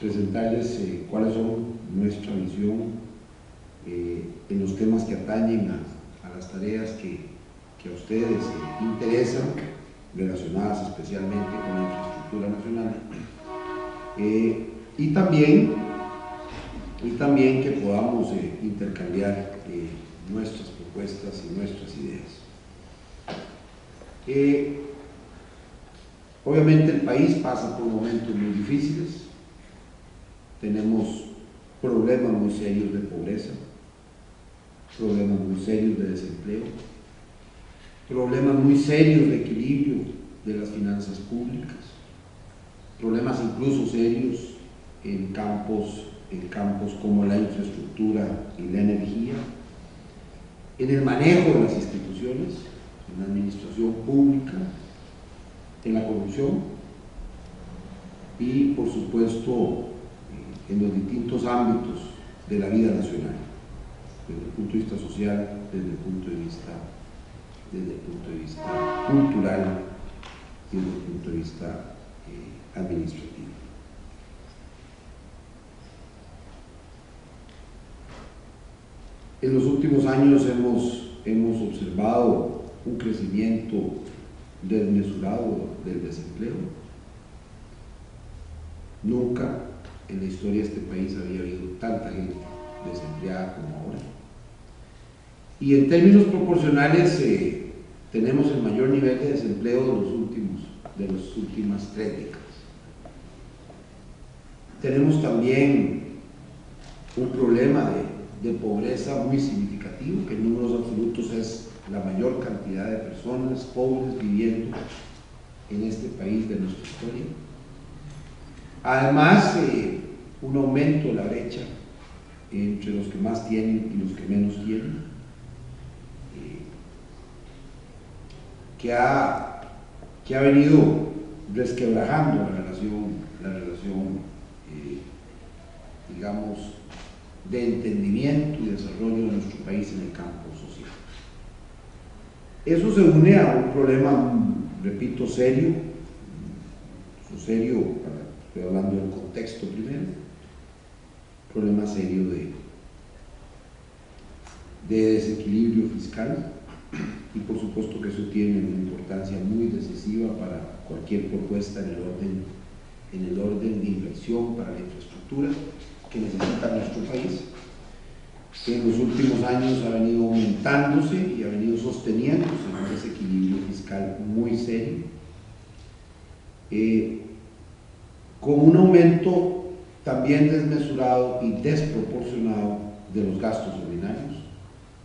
presentarles cuáles son nuestra visión en los temas que atañen a las tareas que a ustedes interesan, relacionadas especialmente con la infraestructura nacional, y también que podamos intercambiar nuestras propuestas y nuestras ideas. Obviamente el país pasa por momentos muy difíciles, tenemos problemas muy serios de pobreza, problemas muy serios de desempleo, problemas muy serios de equilibrio de las finanzas públicas, problemas incluso serios en campos como la infraestructura y la energía, en el manejo de las instituciones, en la administración pública, en la corrupción y, por supuesto, en los distintos ámbitos de la vida nacional, desde el punto de vista social, desde el punto de vista cultural y desde el punto de vista administrativo. En los últimos años hemos observado un crecimiento desmesurado del desempleo. Nunca en la historia de este país había habido tanta gente desempleada como ahora. Y en términos proporcionales tenemos el mayor nivel de desempleo de las últimas 3 décadas. Tenemos también un problema de pobreza muy significativo, que en números absolutos es la mayor cantidad de personas pobres viviendo en este país de nuestra historia. Además, un aumento de la brecha entre los que más tienen y los que menos tienen, que ha venido resquebrajando la relación digamos, de entendimiento y desarrollo de nuestro país en el campo social. Eso se une a un problema, repito, serio, estoy hablando del contexto primero, problema serio de desequilibrio fiscal, y por supuesto que eso tiene una importancia muy decisiva para cualquier propuesta en el orden de inversión para la infraestructura que necesita nuestro país, que en los últimos años ha venido aumentándose y ha venido sosteniéndose en un desequilibrio fiscal muy serio, con un aumento también desmesurado y desproporcionado de los gastos ordinarios,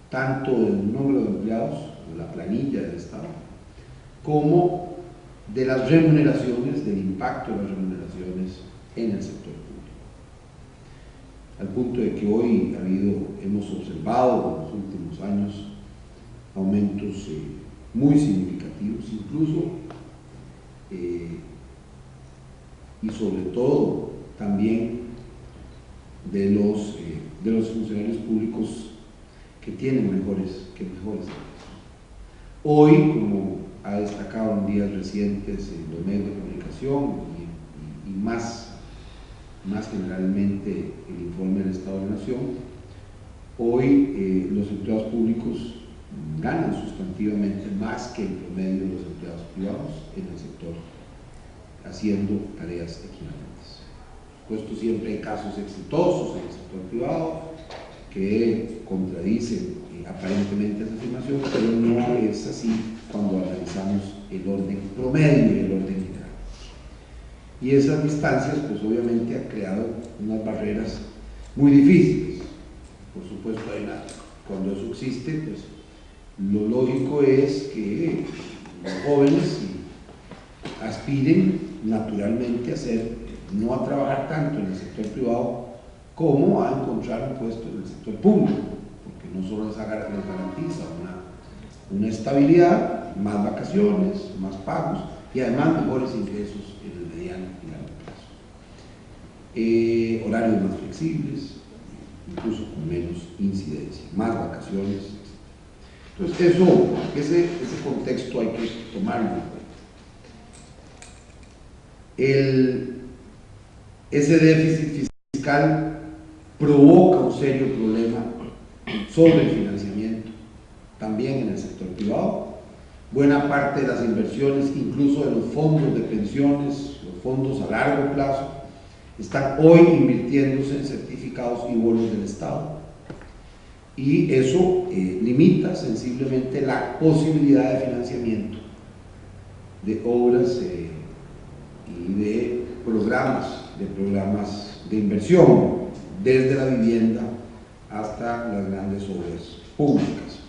tanto del número de empleados, de la planilla del Estado, como de las remuneraciones, del impacto de las remuneraciones en el sector público. Al punto de que hoy hemos observado en los últimos años aumentos muy significativos, incluso y sobre todo también de los funcionarios públicos que tienen mejores salarios. Hoy, como ha destacado en días recientes en los medios de comunicación y más generalmente el informe del Estado de la Nación, hoy los empleados públicos ganan sustantivamente más que el promedio de los empleados privados en el sector, haciendo tareas equivalentes. Por supuesto, siempre hay casos exitosos en el sector privado que contradicen aparentemente esa afirmación, pero no es así cuando analizamos el orden promedio y el orden general. Y esas distancias, pues obviamente han creado unas barreras muy difíciles. Por supuesto, cuando eso existe, pues lo lógico es que los jóvenes aspiren naturalmente no a trabajar tanto en el sector privado como a encontrar un puesto en el sector público, porque no solo les garantiza una estabilidad, más vacaciones, más pagos y además mejores ingresos en el mediano y largo plazo. Horarios más flexibles, incluso con menos incidencia, más vacaciones. Entonces ese contexto hay que tomarlo en cuenta. Ese déficit fiscal provoca un serio problema sobre el financiamiento, también en el sector privado. Buena parte de las inversiones, incluso de los fondos de pensiones, los fondos a largo plazo, están hoy invirtiéndose en certificados y bonos del Estado. Y eso limita sensiblemente la posibilidad de financiamiento de obras y de programas de inversión, desde la vivienda hasta las grandes obras públicas.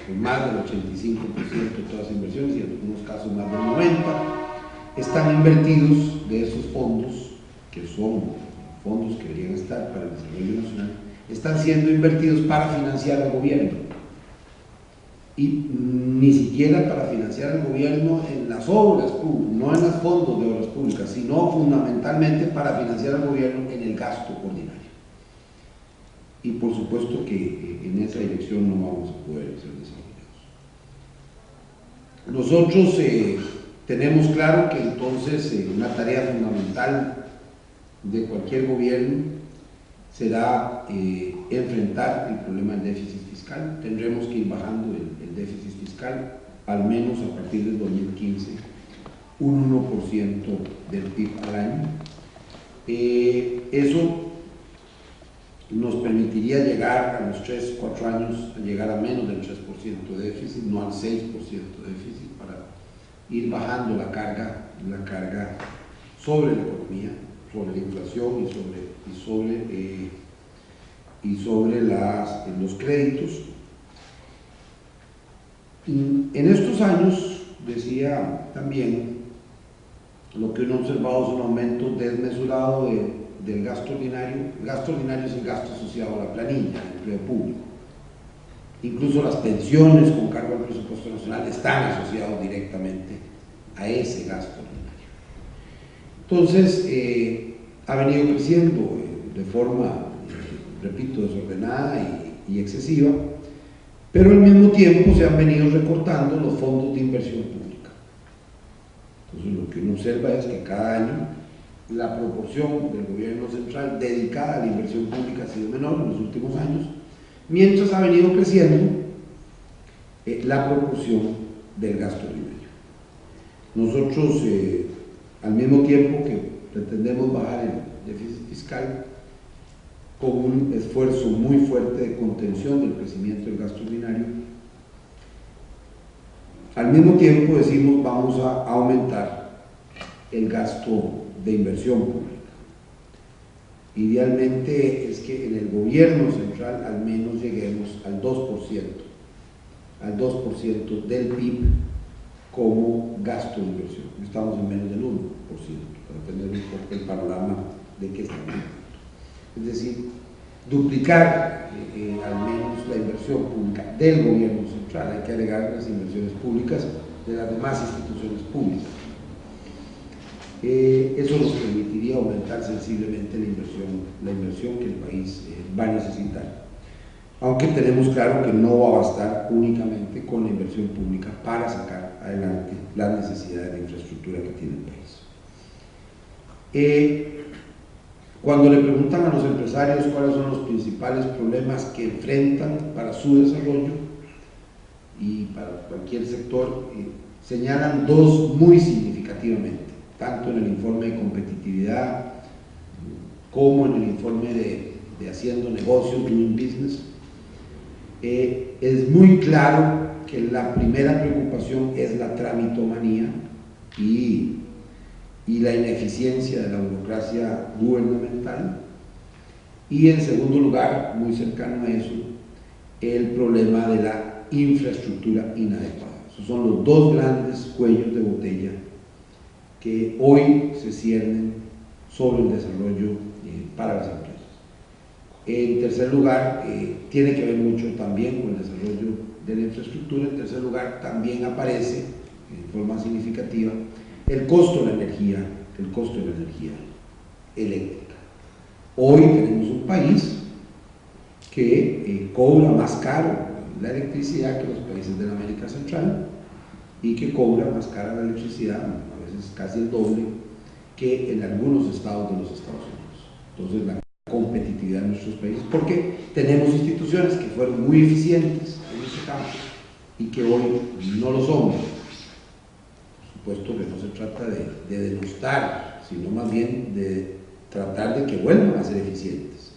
Con más del 85% de todas las inversiones, y en algunos casos más del 90%, están invertidos de esos fondos, que son fondos que deberían estar para el desarrollo nacional, están siendo invertidos para financiar al gobierno. Y ni siquiera para financiar al gobierno en las obras públicas, no en los fondos de obras públicas, sino fundamentalmente para financiar al gobierno en el gasto ordinario. Y por supuesto que en esa dirección no vamos a poder ser desarrollados. Nosotros tenemos claro que entonces una tarea fundamental de cualquier gobierno será enfrentar el problema del déficit fiscal. Tendremos que ir bajando el déficit fiscal, al menos a partir del 2015, un 1% del PIB al año. Eso nos permitiría llegar a los 3-4 años, a llegar a menos del 3% de déficit, no al 6% de déficit, para ir bajando la carga sobre la economía, sobre la inflación y sobre los créditos. Y en estos años, decía también, lo que uno ha observado es un aumento desmesurado del gasto ordinario. El gasto ordinario es el gasto asociado a la planilla, al empleo público. Incluso las pensiones con cargo al presupuesto nacional están asociados directamente a ese gasto ordinario. Entonces, ha venido creciendo de forma, repito, desordenada y excesiva, pero al mismo tiempo se han venido recortando los fondos de inversión pública. Entonces, lo que uno observa es que cada año la proporción del gobierno central dedicada a la inversión pública ha sido menor en los últimos años, mientras ha venido creciendo la proporción del gasto ordinario. Nosotros, al mismo tiempo que pretendemos bajar el déficit fiscal con un esfuerzo muy fuerte de contención del crecimiento del gasto ordinario, al mismo tiempo decimos vamos a aumentar el gasto de inversión pública. Idealmente es que en el gobierno central al menos lleguemos al 2% del PIB como gasto de inversión. Estamos en menos del 1%, para tener un poco el panorama de qué estamos hablando. Es decir, duplicar al menos la inversión pública del gobierno central. Hay que agregar las inversiones públicas de las demás instituciones públicas. Eso nos permitiría aumentar sensiblemente la inversión que el país va a necesitar. Aunque tenemos claro que no va a bastar únicamente con la inversión pública para sacar adelante las necesidades de infraestructura que tiene el país. Cuando le preguntan a los empresarios cuáles son los principales problemas que enfrentan para su desarrollo y para cualquier sector, señalan dos muy significativamente, tanto en el informe de competitividad como en el informe de haciendo negocios, doing business. Es muy claro que la primera preocupación es la tramitomanía y la ineficiencia de la burocracia gubernamental, y en segundo lugar, muy cercano a eso, el problema de la infraestructura inadecuada. Esos son los dos grandes cuellos de botella que hoy se ciernen sobre el desarrollo para las empresas. En tercer lugar, tiene que ver mucho también con el desarrollo de la infraestructura. En tercer lugar, también aparece en forma significativa el costo de la energía eléctrica. Hoy tenemos un país que cobra más caro la electricidad que los países de la América Central, y que cobra más cara la electricidad, a veces casi el doble, que en algunos estados de los Estados Unidos. Entonces, la competitividad de nuestros países, porque tenemos instituciones que fueron muy eficientes en ese campo y que hoy no lo son. Por supuesto que no se trata de denostar, sino más bien de tratar de que vuelvan a ser eficientes,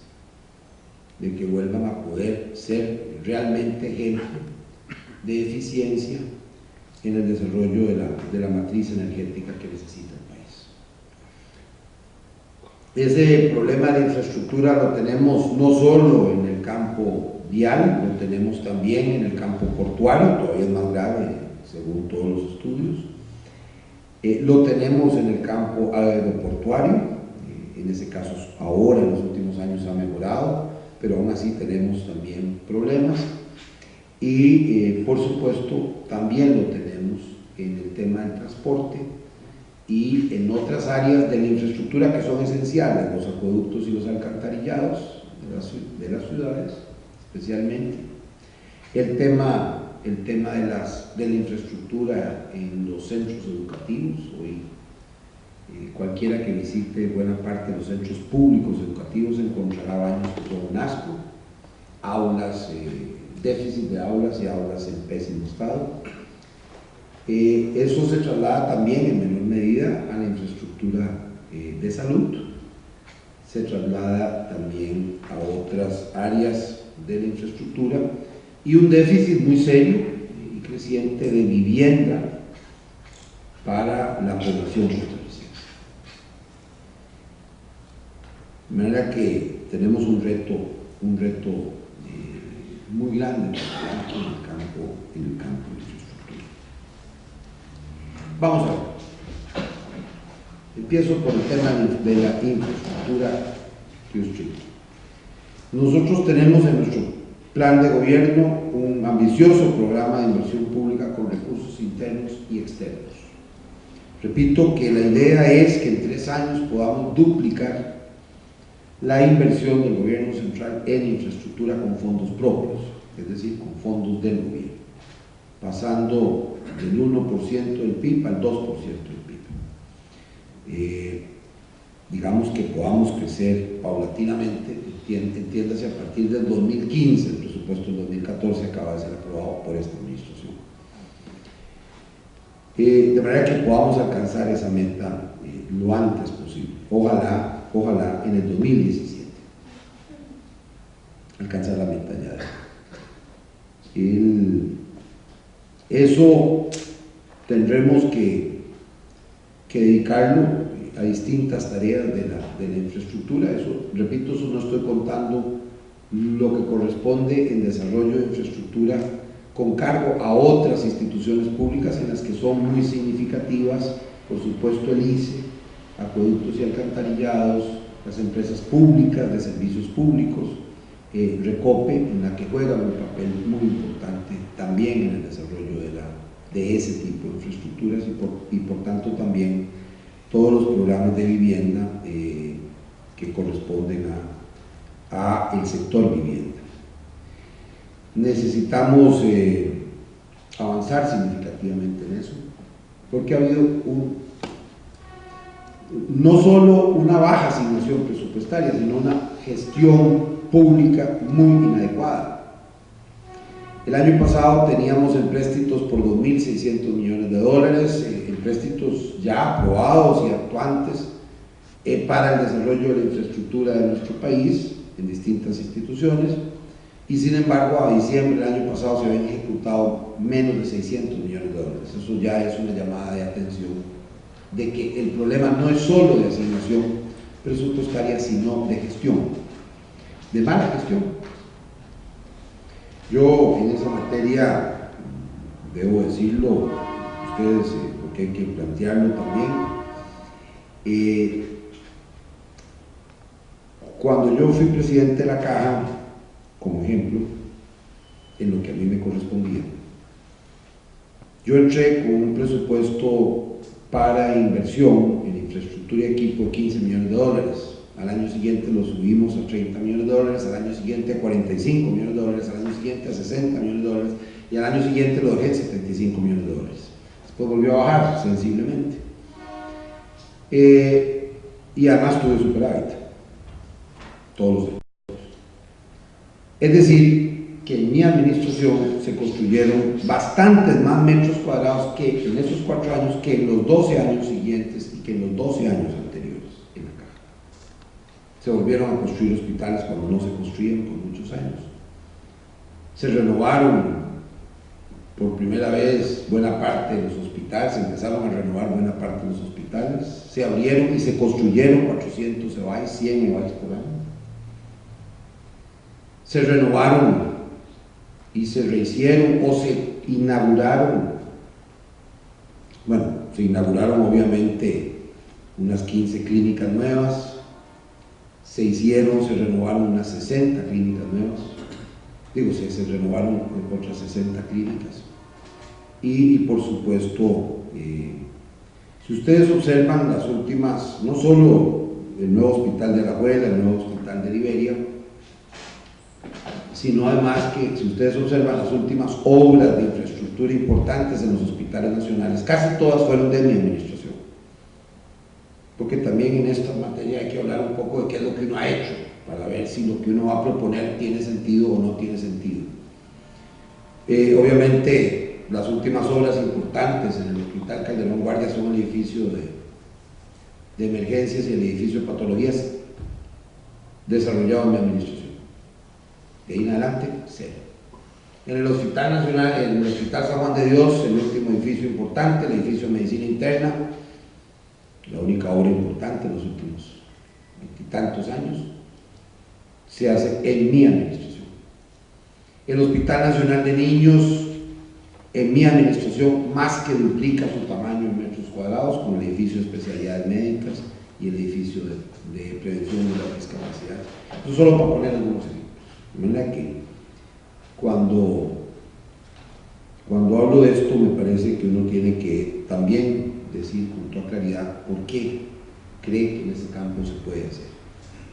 de que vuelvan a poder ser realmente ejemplo de eficiencia en el desarrollo de la matriz energética que necesita el país. Ese problema de infraestructura lo tenemos no solo en el campo vial, lo tenemos también en el campo portuario, todavía es más grave según todos los estudios. Lo tenemos en el campo aeroportuario, en ese caso ahora en los últimos años ha mejorado, pero aún así tenemos también problemas. Y por supuesto también lo tenemos en el tema del transporte y en otras áreas de la infraestructura que son esenciales, los acueductos y los alcantarillados de las ciudades especialmente, el tema de la infraestructura en los centros educativos. Hoy cualquiera que visite buena parte de los centros públicos educativos encontrará baños que son un asco, aulas, déficit de aulas y aulas en pésimo estado. Eso se traslada también en menor medida a la infraestructura de salud, se traslada también a otras áreas de la infraestructura y un déficit muy serio y creciente de vivienda para la población costarricense. De manera que tenemos un reto muy grande en el campo de infraestructura. Vamos a ver. Empiezo por el tema de la infraestructura que usted. Nosotros tenemos en nuestro plan de gobierno un ambicioso programa de inversión pública con recursos internos y externos. Repito que la idea es que en 3 años podamos duplicar la inversión del gobierno central en infraestructura con fondos propios, es decir, con fondos del gobierno, pasando del 1% del PIB al 2% del PIB. Digamos que podamos crecer paulatinamente, entiéndase a partir del 2015, el presupuesto del 2014 acaba de ser aprobado por esta administración. De manera que podamos alcanzar esa meta lo antes posible, ojalá en el 2017, alcanzar la meta ya. Eso tendremos que dedicarlo a distintas tareas de la infraestructura. Eso, repito, eso no estoy contando lo que corresponde en desarrollo de infraestructura con cargo a otras instituciones públicas en las que son muy significativas, por supuesto el ICE, acueductos y alcantarillados, las empresas públicas de servicios públicos, Recope, en la que juega un papel muy importante también en el desarrollo de ese tipo de infraestructuras y por tanto también todos los programas de vivienda que corresponden a el sector vivienda. Necesitamos avanzar significativamente en eso, porque ha habido no solo una baja asignación presupuestaria, sino una gestión pública muy inadecuada. El año pasado teníamos empréstitos por 2.600 millones de dólares, empréstitos ya aprobados y actuantes para el desarrollo de la infraestructura de nuestro país en distintas instituciones, y sin embargo a diciembre del año pasado se habían ejecutado menos de 600 millones de dólares. Eso ya es una llamada de atención de que el problema no es solo de asignación presupuestaria, sino de gestión, de mala gestión. Yo en esa materia, debo decirlo a ustedes, porque hay que plantearlo también, cuando yo fui presidente de la Caja, como ejemplo, en lo que a mí me correspondía, yo entré con un presupuesto para inversión en infraestructura y equipo de 15 millones de dólares. Al año siguiente lo subimos a 30 millones de dólares, al año siguiente a 45 millones de dólares, al año siguiente a 60 millones de dólares y al año siguiente lo dejé en 75 millones de dólares. Después volvió a bajar sensiblemente. y además tuve superávit todos los años. Es decir, que en mi administración se construyeron bastantes más metros cuadrados que en esos 4 años, que en los 12 años siguientes y que en los 12 años anteriores en la Caja. Se volvieron a construir hospitales cuando no se construían por muchos años. Se renovaron por primera vez buena parte de los hospitales, se empezaron a renovar buena parte de los hospitales, se abrieron y se construyeron 400 EVAIS, 100 EVAIS por año. Se renovaron y se rehicieron o se inauguraron, bueno, se inauguraron obviamente unas 15 clínicas nuevas, se renovaron unas 60 clínicas nuevas, se renovaron otras 60 clínicas y por supuesto, si ustedes observan las últimas, no solo el nuevo hospital de Alajuela, el nuevo hospital de Liberia, sino además que si ustedes observan las últimas obras de infraestructura importantes en los hospitales nacionales, casi todas fueron de mi administración, porque también en esta materia hay que hablar un poco de qué es lo que uno ha hecho, para ver si lo que uno va a proponer tiene sentido o no tiene sentido. Obviamente, las últimas obras importantes en el Hospital Calderón Guardia son el edificio de emergencias y el edificio de patologías desarrollado en mi administración. De ahí en adelante, cero. En el Hospital Nacional, en el Hospital San Juan de Dios, el último edificio importante, el edificio de medicina interna, la única obra importante en los últimos 20 y tantos años, se hace en mi administración. El Hospital Nacional de Niños, en mi administración, más que duplica su tamaño en metros cuadrados, con el edificio de especialidades médicas y el edificio de prevención de la discapacidad. Eso solo para poner algunos ejemplos. De manera que cuando hablo de esto, me parece que uno tiene que también decir con toda claridad por qué cree que en ese campo se puede hacer.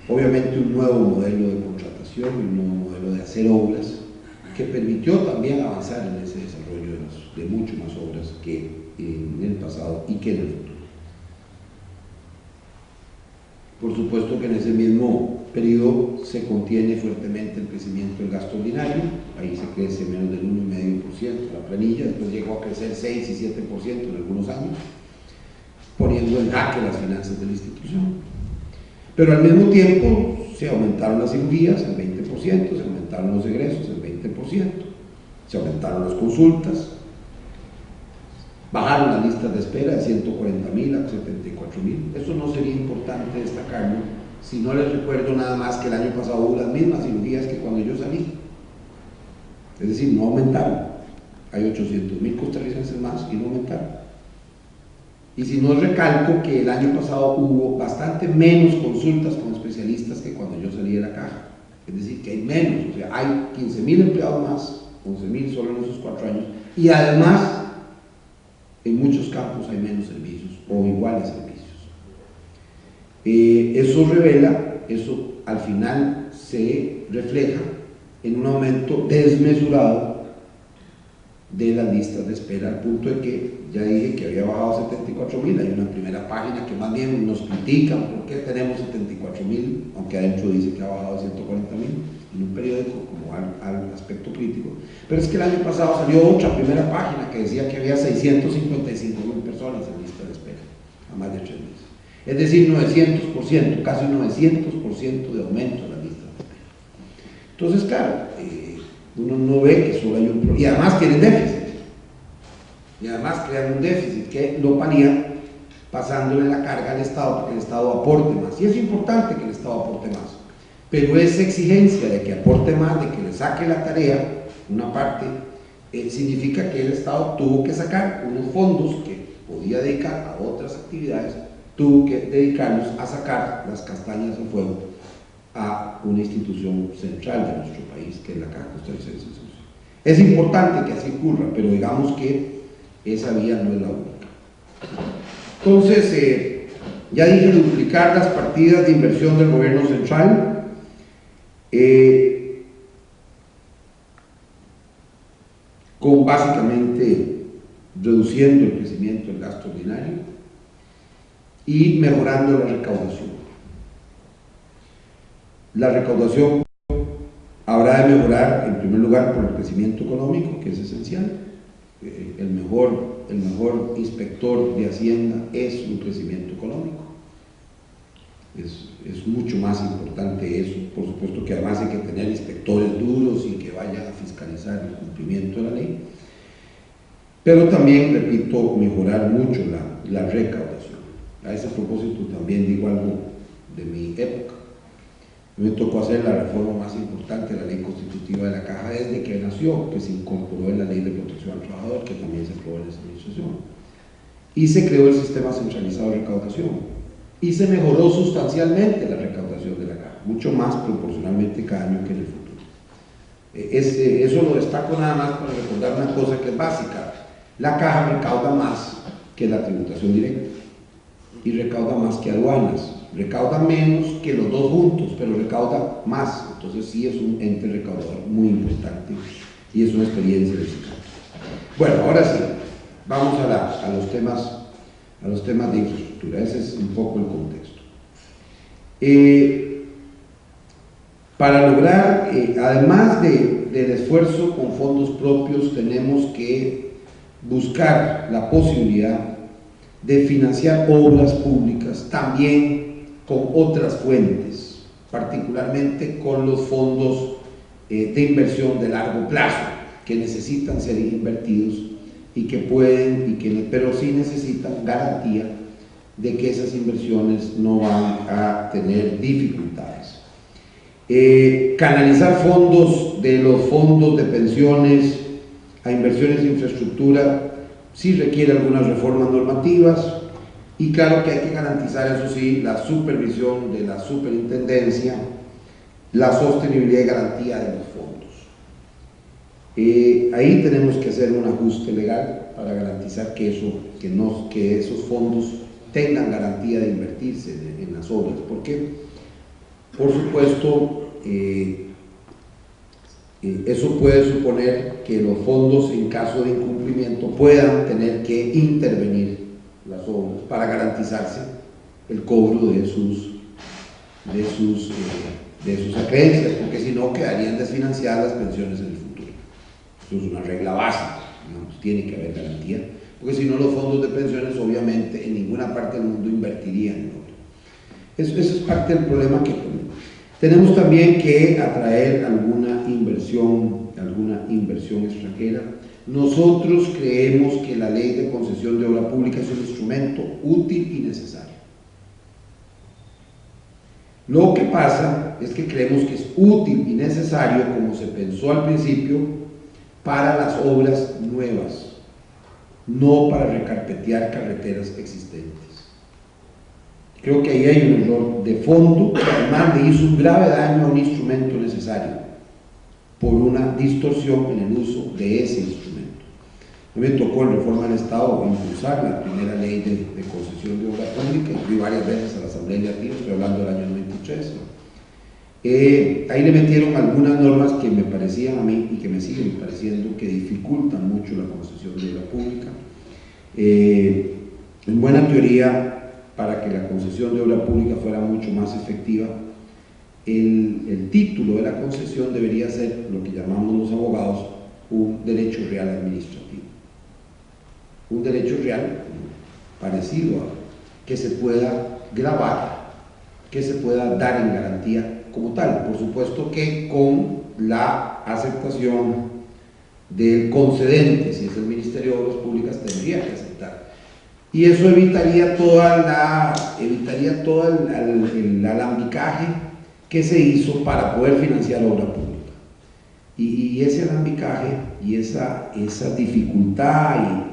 Obviamente un nuevo modelo de contratación y un nuevo modelo de hacer obras que permitió también avanzar en ese desarrollo de mucho más obras que en el pasado y que en el futuro. Por supuesto que en ese mismo periodo se contiene fuertemente el crecimiento del gasto ordinario, ahí se crece menos del 1,5% la planilla, después llegó a crecer 6 y 7% en algunos años, poniendo en jaque las finanzas de la institución. Pero al mismo tiempo se aumentaron las cirugías el 20%, se aumentaron los egresos el 20%, se aumentaron las consultas, bajaron las listas de espera de 140,000 a 74,000. Eso no sería importante destacarlo si no les recuerdo nada más que el año pasado hubo las mismas cirugías que cuando yo salí. Es decir, no aumentaron. Hay 800,000 costarricenses más y no aumentaron. Y si no recalco que el año pasado hubo bastante menos consultas con especialistas que cuando yo salí de la caja. Es decir, que hay menos, o sea, hay 15,000 empleados más, 11,000 solo en esos 4 años, y además en muchos campos hay menos servicios o iguales servicios. Eso revela, eso al final se refleja en un aumento desmesurado de las listas de espera, al punto de que ya dije que había bajado a 74,000. Hay una primera página que más bien nos critica por qué tenemos 74,000, aunque adentro dice que ha bajado a 140,000 en un periódico, como al aspecto crítico. Pero es que el año pasado salió otra primera página que decía que había 655,000 personas en lista de espera a más de 3 meses. Es decir, 900%, casi 900% de aumento de la lista de espera. Entonces, claro, uno no ve que solo hay un problema. Y además tienen déficit. Y además crean un déficit que lo palía pasándole la carga al Estado para que el Estado aporte más. Y es importante que el Estado aporte más. Pero esa exigencia de que aporte más, de que le saque la tarea, una parte, significa que el Estado tuvo que sacar unos fondos que podía dedicar a otras actividades, tuvo que dedicarlos a sacar las castañas del fuego a una institución central de nuestro país, que es la Caja Costarricense de Seguros. Es importante que así ocurra, pero digamos que esa vía no es la única. Entonces, ya dije duplicar las partidas de inversión del gobierno central, con básicamente reduciendo el crecimiento del gasto ordinario y mejorando la recaudación. La recaudación habrá de mejorar en primer lugar por el crecimiento económico, que es esencial. El mejor inspector de Hacienda es un crecimiento económico. Es mucho más importante eso, por supuesto que además hay que tener inspectores duros y que vayan a fiscalizar el cumplimiento de la ley, pero también, repito, mejorar mucho la recaudación. A ese propósito también digo algo de mi época. Me tocó hacer la reforma más importante de la ley constitutiva de la Caja desde que nació, que se incorporó en la Ley de Protección al Trabajador, que también se aprobó en esa administración, y se creó el sistema centralizado de recaudación. Y se mejoró sustancialmente la recaudación de la Caja, mucho más proporcionalmente cada año que en el futuro. Eso lo destaco nada más para recordar una cosa que es básica. La Caja recauda más que la tributación directa y recauda más que aduanas. Recauda menos que los dos juntos, pero recauda más. Entonces sí es un ente recaudador muy importante y es una experiencia de fiscal. Bueno, ahora sí, vamos a los temas de infraestructura. Ese es un poco el contexto. Para lograr, además del esfuerzo con fondos propios, tenemos que buscar la posibilidad de financiar obras públicas también con otras fuentes, particularmente con los fondos de inversión de largo plazo, que necesitan ser invertidos y que pueden, pero sí necesitan garantía de que esas inversiones no van a tener dificultades. Canalizar fondos de los fondos de pensiones a inversiones de infraestructura sí requiere algunas reformas normativas y claro que hay que garantizar, eso sí, la supervisión de la superintendencia, la sostenibilidad y garantía de los fondos. Ahí tenemos que hacer un ajuste legal para garantizar que esos fondos tengan garantía de invertirse en las obras, porque por supuesto eso puede suponer que los fondos en caso de incumplimiento puedan tener que intervenir las obras para garantizarse el cobro de sus acreencias, porque si no quedarían desfinanciadas las pensiones en el futuro. Eso es una regla básica, digamos, tiene que haber garantía, porque si no los fondos de pensiones obviamente en ninguna parte del mundo invertirían en obra. Eso es parte del problema que tenemos. Tenemos también que atraer alguna inversión extranjera. Nosotros creemos que la ley de concesión de obra pública es un instrumento útil y necesario. Lo que pasa es que creemos que es útil y necesario, como se pensó al principio, para las obras nuevas, no para recarpetear carreteras existentes. Creo que ahí hay un error de fondo que además le hizo un grave daño a un instrumento necesario por una distorsión en el uso de ese instrumento. A mí me tocó en Reforma del Estado impulsar la primera ley de concesión de obra pública y fui varias veces a la Asamblea Legislativa, estoy hablando del año 93. Ahí le metieron algunas normas que me parecían a mí y que me siguen pareciendo que dificultan mucho la concesión de obra pública. En buena teoría, para que la concesión de obra pública fuera mucho más efectiva, el título de la concesión debería ser lo que llamamos los abogados un derecho real administrativo. Un derecho real parecido a que se pueda gravar, que se pueda dar en garantía como tal. Por supuesto que con la aceptación del concedente, si es el Ministerio de Obras Públicas, tendría que aceptar. Y eso evitaría todo el alambicaje que se hizo para poder financiar obra pública. Y ese alambicaje y esa dificultad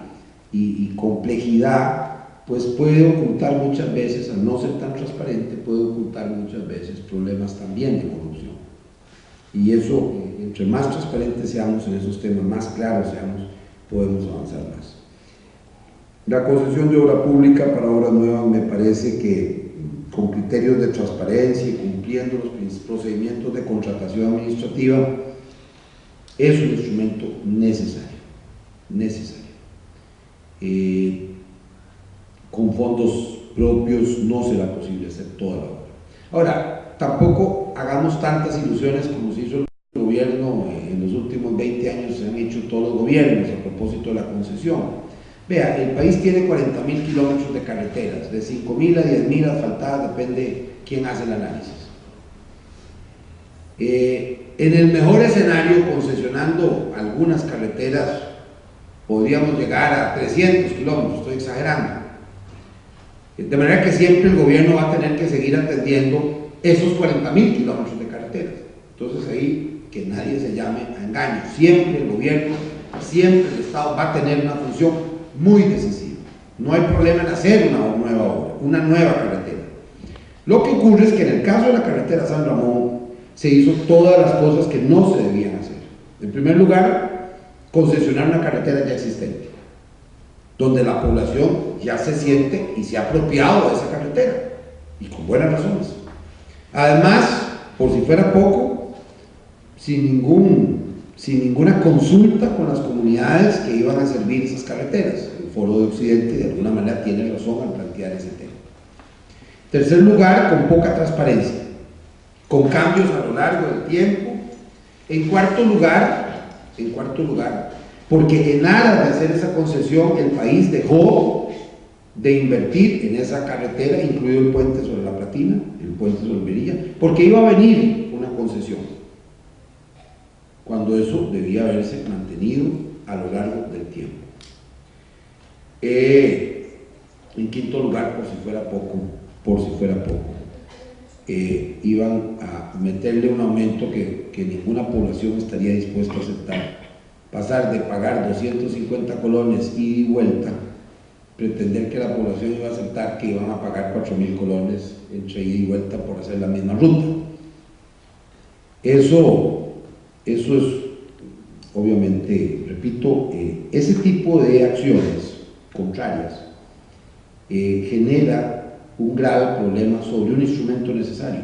y complejidad, pues puede ocultar muchas veces, al no ser tan transparente, puede ocultar muchas veces problemas también de corrupción. Y eso, entre más transparentes seamos en esos temas, más claros seamos, podemos avanzar más. La concesión de obra pública para obras nuevas me parece que con criterios de transparencia y cumpliendo los procedimientos de contratación administrativa es un instrumento necesario. Con fondos propios no será posible hacer toda la obra. Ahora, tampoco hagamos tantas ilusiones como se hizo el gobierno en los últimos 20 años, se han hecho todos los gobiernos a propósito de la concesión. Vea, el país tiene 40.000 kilómetros de carreteras, de 5.000 a 10.000 asfaltadas, depende quién hace el análisis. En el mejor escenario, concesionando algunas carreteras, podríamos llegar a 300 kilómetros, estoy exagerando. De manera que siempre el gobierno va a tener que seguir atendiendo esos 40.000 kilómetros de carreteras. Entonces ahí, que nadie se llame a engaño, siempre el gobierno, siempre el Estado va a tener una función muy decisiva. No hay problema en hacer una nueva obra, una nueva carretera. Lo que ocurre es que en el caso de la carretera San Ramón se hizo todas las cosas que no se debían hacer. En primer lugar, concesionar una carretera ya existente, donde la población ya se siente y se ha apropiado de esa carretera, y con buenas razones. Además, por si fuera poco, sin ninguna consulta con las comunidades que iban a servir esas carreteras. El Foro de Occidente de alguna manera tiene razón al plantear ese tema. En tercer lugar, con poca transparencia, con cambios a lo largo del tiempo. En cuarto lugar, porque en aras de hacer esa concesión el país dejó de invertir en esa carretera, incluido el puente sobre la Platina, el puente sobre Melilla, porque iba a venir una concesión, cuando eso debía haberse mantenido a lo largo del tiempo. En quinto lugar, por si fuera poco, iban a meterle un aumento que ninguna población estaría dispuesta a aceptar. Pasar de pagar 250 colones ida y vuelta, pretender que la población iba a aceptar que iban a pagar 4.000 colones entre ida y vuelta por hacer la misma ruta. Eso es, obviamente, repito, ese tipo de acciones contrarias genera un grave problema sobre un instrumento necesario,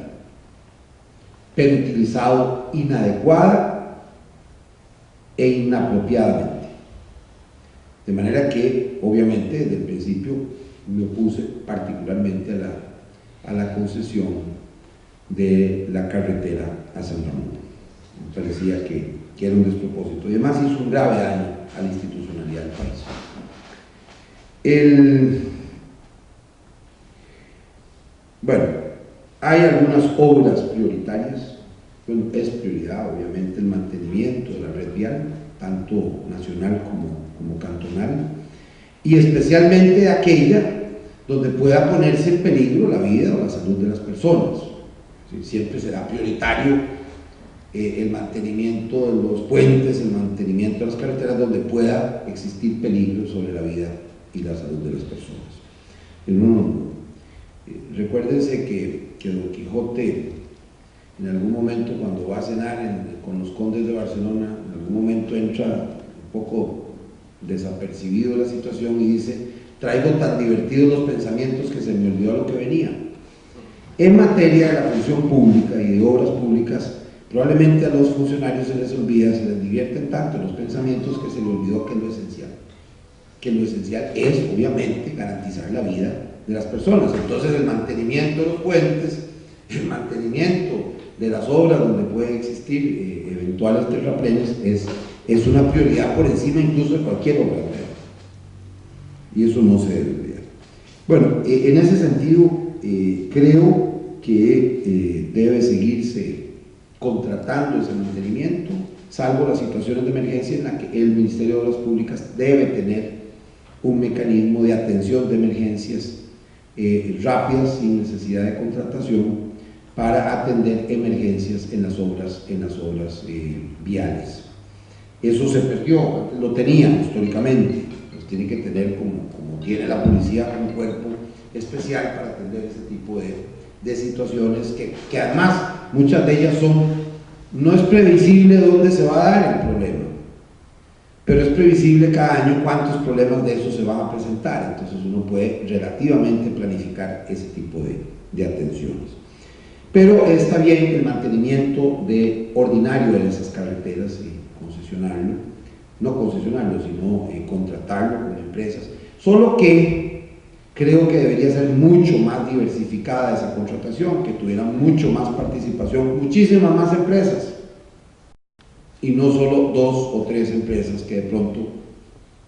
pero utilizado inadecuada e inapropiadamente. De manera que, obviamente, desde el principio me opuse particularmente a la concesión de la carretera a San Ramón. Me parecía que era un despropósito y además hizo un grave daño a la institucionalidad del país. Bueno, hay algunas obras prioritarias. Bueno, es prioridad obviamente el mantenimiento de la red vial, tanto nacional como cantonal, y especialmente aquella donde pueda ponerse en peligro la vida o la salud de las personas. Siempre será prioritario el mantenimiento de los puentes, el mantenimiento de las carreteras donde pueda existir peligro sobre la vida y la salud de las personas. Recuérdense que Don Quijote, en algún momento cuando va a cenar con los condes de Barcelona, en algún momento entra un poco desapercibido de la situación y dice: traigo tan divertidos los pensamientos que se me olvidó lo que venía. En materia de la función pública y de obras públicas, probablemente a los funcionarios se les olvida, se les divierten tanto los pensamientos que se les olvidó que es lo esencial. Que lo esencial es, obviamente, garantizar la vida de las personas. Entonces el mantenimiento de los puentes, el mantenimiento de las obras donde pueden existir eventuales terraplenes es una prioridad por encima incluso de cualquier obra nueva. Y eso no se debe olvidar. Bueno, en ese sentido creo que debe seguirse contratando ese mantenimiento, salvo las situaciones de emergencia en la que el Ministerio de Obras Públicas debe tener un mecanismo de atención de emergencias rápidas, sin necesidad de contratación, para atender emergencias en las obras viales. Eso se perdió, lo teníamos históricamente, pues tiene que tener como tiene la policía un cuerpo especial para atender ese tipo de situaciones que además muchas de ellas no es previsible dónde se va a dar el problema, pero es previsible cada año cuántos problemas de esos se van a presentar. Entonces uno puede relativamente planificar ese tipo de atenciones. Pero está bien el mantenimiento ordinario de esas carreteras y concesionarlo, no concesionarlo, sino contratarlo con empresas, solo que Creo que debería ser mucho más diversificada esa contratación, que tuviera mucho más participación, muchísimas más empresas, y no solo 2 o 3 empresas que de pronto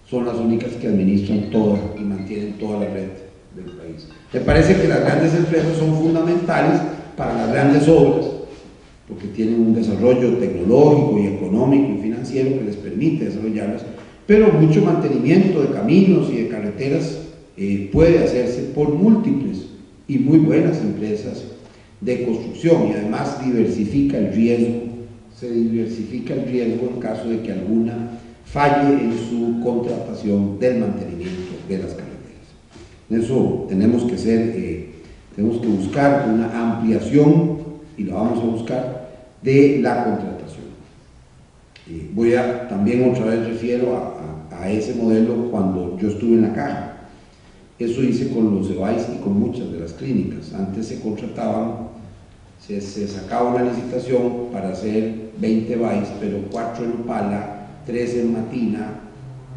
son las únicas que administran toda y mantienen toda la red del país. Me parece que las grandes empresas son fundamentales para las grandes obras, porque tienen un desarrollo tecnológico y económico y financiero que les permite desarrollarlas, pero mucho mantenimiento de caminos y de carreteras puede hacerse por múltiples y muy buenas empresas de construcción, y además diversifica el riesgo, se diversifica el riesgo en caso de que alguna falle en su contratación del mantenimiento de las carreteras. En eso tenemos que buscar una ampliación, y la vamos a buscar, de la contratación. Voy a también otra vez refiero a ese modelo cuando yo estuve en la caja. Eso hice con los EBAIS y con muchas de las clínicas. Antes se contrataban, se sacaba una licitación para hacer 20 EBAIS, pero 4 en Upala, 3 en Matina,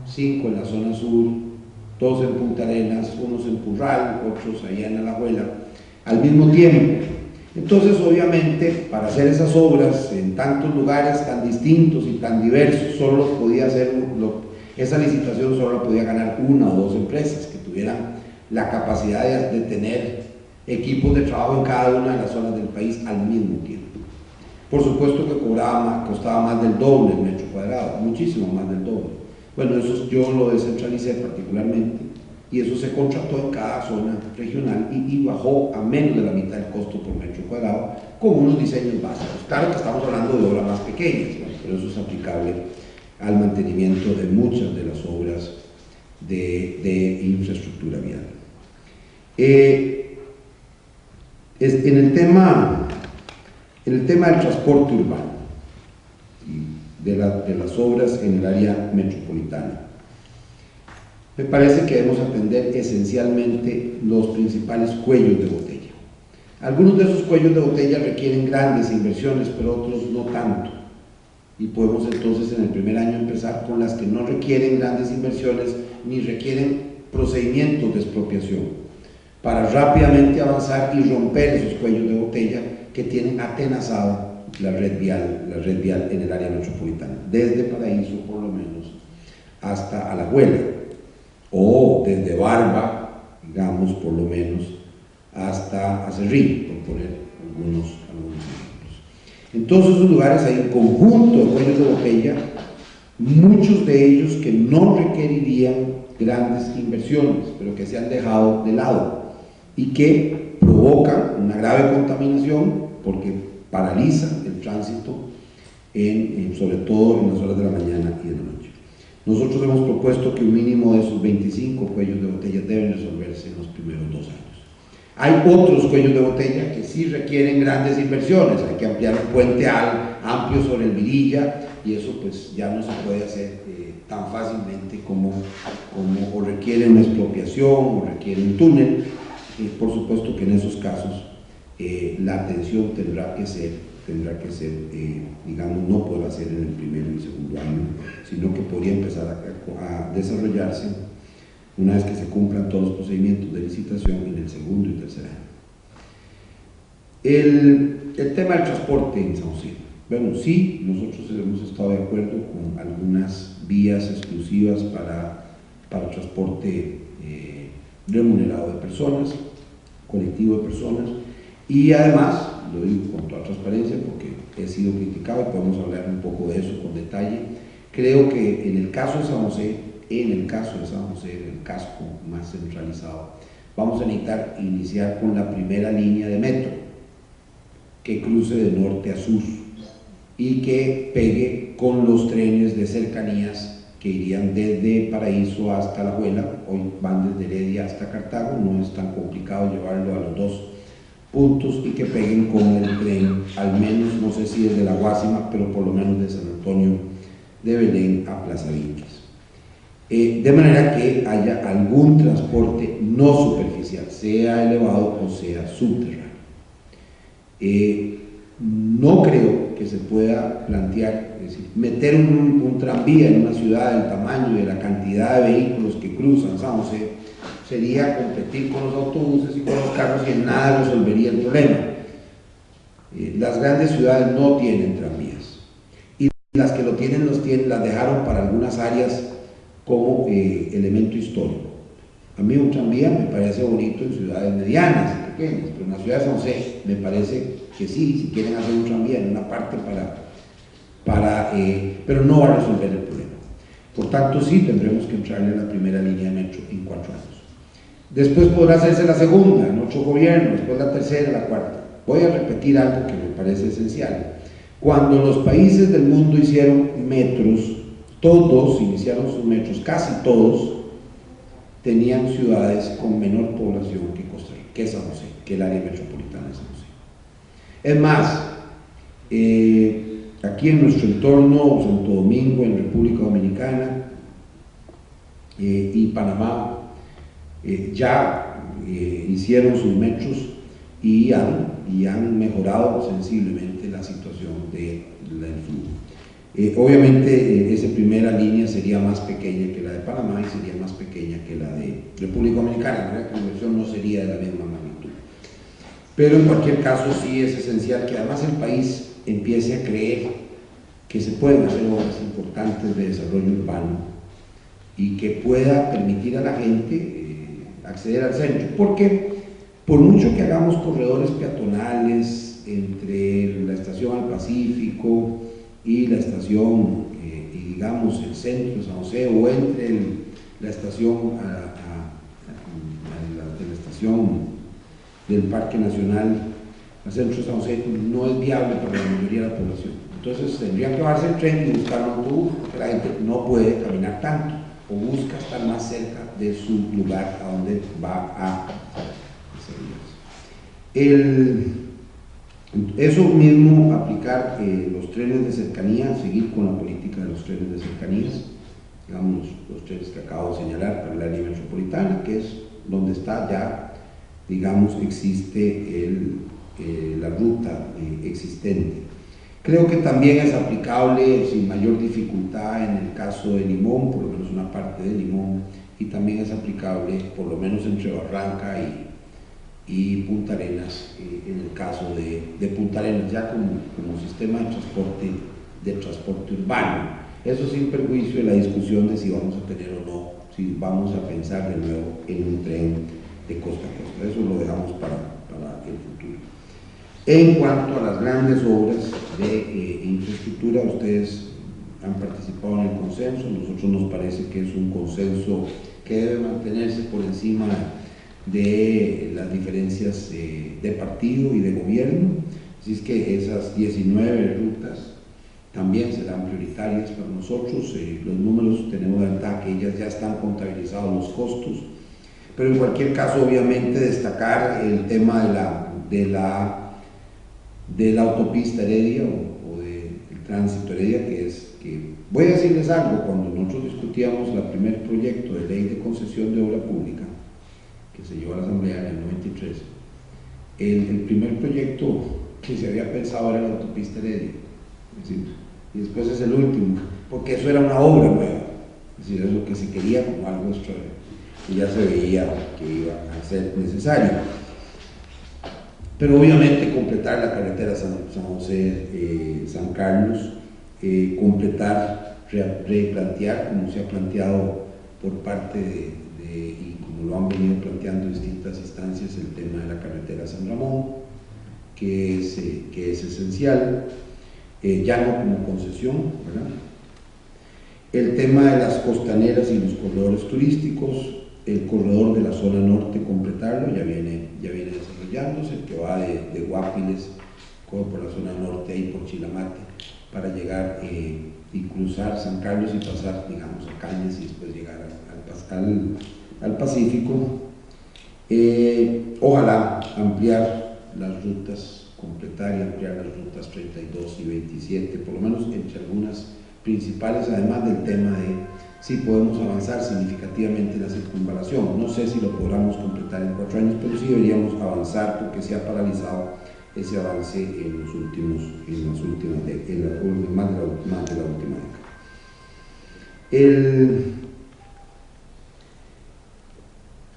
5 en la zona sur, 2 en Punta Arenas, unos en Purral, otros allá en Alajuela, al mismo tiempo. Entonces, obviamente, para hacer esas obras en tantos lugares tan distintos y tan diversos, solo podía hacer esa licitación solo la podía ganar 1 o 2 empresas que tuvieran la capacidad de tener equipos de trabajo en cada una de las zonas del país al mismo tiempo. Por supuesto que costaba más del doble el metro cuadrado, muchísimo más del doble. Bueno, eso yo lo descentralicé particularmente, y eso se contrató en cada zona regional y bajó a menos de la mitad del costo por metro cuadrado con unos diseños básicos. Claro que estamos hablando de obras más pequeñas, ¿no? Pero eso es aplicable al mantenimiento de muchas de las obras de infraestructura vial. En el tema del transporte urbano y de las obras en el área metropolitana, me parece que debemos atender esencialmente los principales cuellos de botella. Algunos de esos cuellos de botella requieren grandes inversiones, pero otros no tanto. Y podemos entonces en el primer año empezar con las que no requieren grandes inversiones ni requieren procedimientos de expropiación, para rápidamente avanzar y romper esos cuellos de botella que tienen atenazada la red vial en el área metropolitana, desde Paraíso por lo menos hasta Alajuela, o desde Barba, digamos, por lo menos hasta Acerrí, por poner algunos ejemplos. En todos esos lugares hay un conjunto de cuellos de botella, muchos de ellos que no requerirían grandes inversiones, pero que se han dejado de lado y que provocan una grave contaminación porque paralizan el tránsito, sobre todo en las horas de la mañana y de la noche. Nosotros hemos propuesto que un mínimo de esos 25 cuellos de botella deben resolverse en los primeros 2 años. Hay otros cuellos de botella que sí requieren grandes inversiones. Hay que ampliar un puente amplio sobre el Virilla, y eso pues ya no se puede hacer tan fácilmente como o requiere una expropiación o requiere un túnel. Por supuesto que en esos casos la atención tendrá que ser, digamos, no podrá ser en el primero y segundo año, sino que podría empezar a desarrollarse una vez que se cumplan todos los procedimientos de licitación en el segundo y tercer año. El tema del transporte en Sauceda. Bueno, sí, nosotros hemos estado de acuerdo con algunas vías exclusivas para transporte remunerado de personas, colectivo de personas, y además, lo digo con toda transparencia porque he sido criticado y podemos hablar un poco de eso con detalle, creo que en el caso de San José, el casco más centralizado, vamos a necesitar iniciar con la primera línea de metro que cruce de norte a sur y que pegue con los trenes de cercanías que irían desde Paraíso hasta Alajuela. Hoy van desde Heredia hasta Cartago, no es tan complicado llevarlo a los 2 puntos, y que peguen con el tren, al menos, no sé si desde La Guásima, pero por lo menos de San Antonio de Belén a Plaza Villas. De manera que haya algún transporte no superficial, sea elevado o sea subterráneo. No creo que se pueda plantear, es decir, meter un tranvía en una ciudad del tamaño y de la cantidad de vehículos que cruzan San José sería competir con los autobuses y con los carros y en nada resolvería el problema. Las grandes ciudades no tienen tranvías y las que lo tienen, las dejaron para algunas áreas como elemento histórico. A mí un tranvía me parece bonito en ciudades medianas, pequeñas, pero en la ciudad de San José me parece que sí, si quieren hacer un tranvía en una parte pero no va a resolver el problema. Por tanto, sí, tendremos que entrarle a la primera línea de metro en 4 años. Después podrá hacerse la segunda, en 8 gobiernos, después la tercera, la cuarta. Voy a repetir algo que me parece esencial. Cuando los países del mundo hicieron metros, todos iniciaron sus metros, casi todos, tenían ciudades con menor población que Costa Rica, que San José, que el área metropolitana de San José. Es más, aquí en nuestro entorno, Santo Domingo, en República Dominicana y Panamá, ya hicieron sus metros y han mejorado sensiblemente la situación del flujo. Obviamente esa primera línea sería más pequeña que la de Panamá y sería más pequeña que la de República Dominicana, la conversión no sería de la misma magnitud. Pero en cualquier caso sí es esencial que además el país empiece a creer que se pueden hacer obras importantes de desarrollo urbano y que pueda permitir a la gente acceder al centro, porque por mucho que hagamos corredores peatonales entre la estación al Pacífico y la estación, y digamos el centro de San José, o entre la estación de la estación del Parque Nacional al centro de San José, no es viable para la mayoría de la población. Entonces tendrían que bajarse el tren y buscar un autobús, porque la gente no puede caminar tanto, o busca estar más cerca de su lugar a donde va a eso mismo, aplicar los trenes de cercanía, seguir con la política de los trenes de cercanías, digamos los trenes que acabo de señalar para el área metropolitana, que es donde está ya, digamos, existe la ruta existente. Creo que también es aplicable sin mayor dificultad en el caso de Limón, por lo menos una parte de Limón, y también es aplicable por lo menos entre Barranca y Punta Arenas, en el caso de Punta Arenas, ya como sistema de transporte urbano. Eso sin perjuicio de la discusión de si vamos a tener o no, si vamos a pensar de nuevo en un tren de costa a costa. Eso lo dejamos para el futuro. En cuanto a las grandes obras de infraestructura, ustedes han participado en el consenso, a nosotros nos parece que es un consenso que debe mantenerse por encima de las diferencias de partido y de gobierno, así es que esas 19 rutas también serán prioritarias para nosotros. Los números, tenemos la ventaja que ellas ya están contabilizados los costos, pero en cualquier caso obviamente destacar el tema de la autopista Heredia o del tránsito Heredia, que voy a decirles algo. Cuando nosotros discutíamos el primer proyecto de ley de concesión de obra pública que se llevó a la Asamblea en el 93, el primer proyecto que se había pensado era la autopista Heredia, es decir, y después es el último, porque eso era una obra nueva, es decir, eso que se quería como algo extraordinario, y ya se veía que iba a ser necesario. Pero obviamente completar la carretera San José, San Carlos, completar, replantear, como se ha planteado por parte y como lo han venido planteando en distintas instancias, el tema de la carretera San Ramón, que es esencial, ya no como concesión, ¿verdad? El tema de las costaneras y los corredores turísticos, el corredor de la zona norte, completarlo, ya viene desarrollándose, el que va de Guapiles por la zona norte y por Chilamate, para llegar y cruzar San Carlos y pasar, digamos, a Cañas y después llegar al Pacífico. Ojalá ampliar las rutas, completar y ampliar las rutas 32 y 27, por lo menos entre algunas principales, además del tema de si podemos avanzar significativamente en la circunvalación. No sé si lo podamos completar en 4 años, pero sí deberíamos avanzar, porque se ha paralizado ese avance en más de la última década.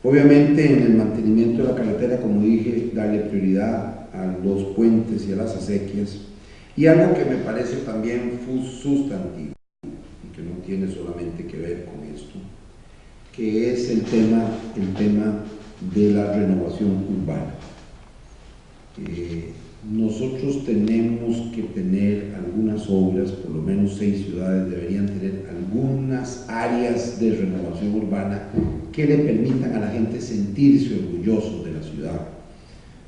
Obviamente en el mantenimiento de la carretera, como dije, darle prioridad a los puentes y a las acequias, y algo que me parece también sustantivo y que no tiene solamente que ver con esto, que es el tema de la renovación urbana. Nosotros tenemos que tener algunas obras, por lo menos 6 ciudades deberían tener algunas áreas de renovación urbana que le permitan a la gente sentirse orgullosos de la ciudad.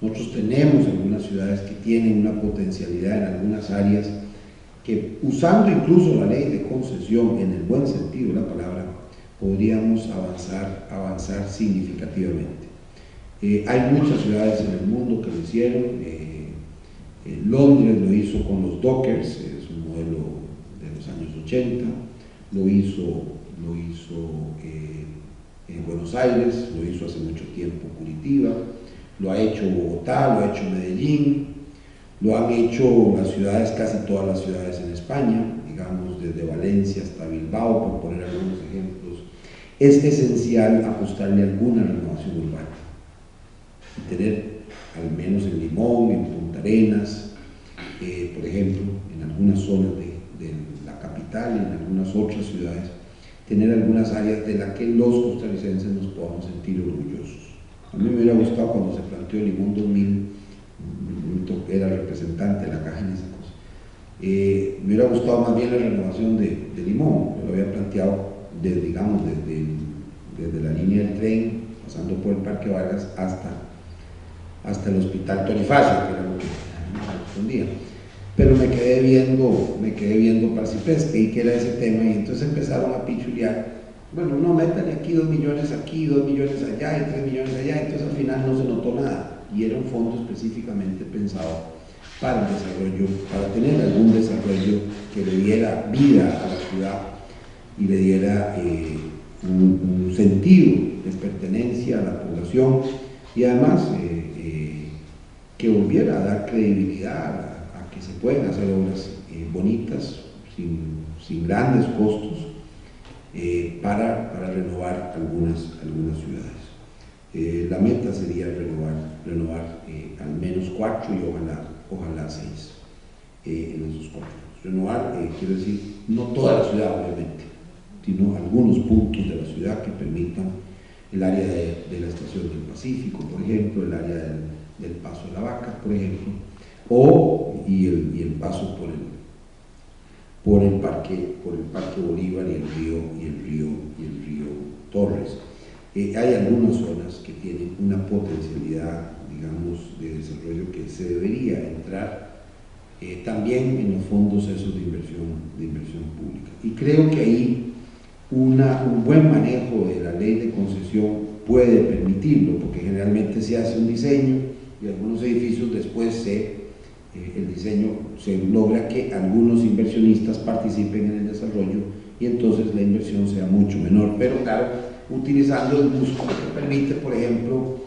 Nosotros tenemos algunas ciudades que tienen una potencialidad en algunas áreas que, usando incluso la ley de concesión en el buen sentido de la palabra, podríamos avanzar significativamente. Hay muchas ciudades en el mundo que lo hicieron. Londres lo hizo con los Dockers, es un modelo de los años 80, lo hizo en Buenos Aires, lo hizo hace mucho tiempo Curitiba, lo ha hecho Bogotá, lo ha hecho Medellín, lo han hecho las ciudades, casi todas las ciudades en España, digamos desde Valencia hasta Bilbao, por poner algunos ejemplos. Es esencial apostarle a alguna renovación urbana y tener, al menos en Limón, en Punta Arenas, por ejemplo, en algunas zonas de la capital y en algunas otras ciudades, tener algunas áreas de las que los costarricenses nos podamos sentir orgullosos. A mí me hubiera gustado cuando se planteó Limón 2000, era representante de la caja en esa cosa, me hubiera gustado más bien la renovación de Limón. Yo lo había planteado desde la línea del tren, pasando por el Parque Vargas hasta el Hospital Tonifacio, que era lo que me respondía. Pero me quedé viendo Parcipesca y que era ese tema, y entonces empezaron a pichulear. Bueno, no, métanle aquí 2 millones aquí, 2 millones allá y 3 millones allá, entonces al final no se notó nada, y era un fondo específicamente pensado para el desarrollo, para tener algún desarrollo que le diera vida a la ciudad y le diera un sentido de pertenencia a la población, y además que volviera a dar credibilidad a que se pueden hacer obras bonitas, sin grandes costos, para renovar algunas ciudades. La meta sería renovar al menos 4 y ojalá 6 en esos 4 años. Renovar, quiero decir, no toda la ciudad obviamente, sino algunos puntos de la ciudad que permitan el área de la Estación del Pacífico, por ejemplo, el área del Paso de la Vaca, por ejemplo, y el paso por el Parque Bolívar y el río Torres. Hay algunas zonas que tienen una potencialidad, digamos, de desarrollo que se debería entrar también en los fondos esos de inversión pública. Y creo que ahí un buen manejo de la ley de concesión puede permitirlo, porque generalmente se hace un diseño y algunos edificios después el diseño se logra que algunos inversionistas participen en el desarrollo y entonces la inversión sea mucho menor, pero claro, utilizando el músculo que permite, por ejemplo,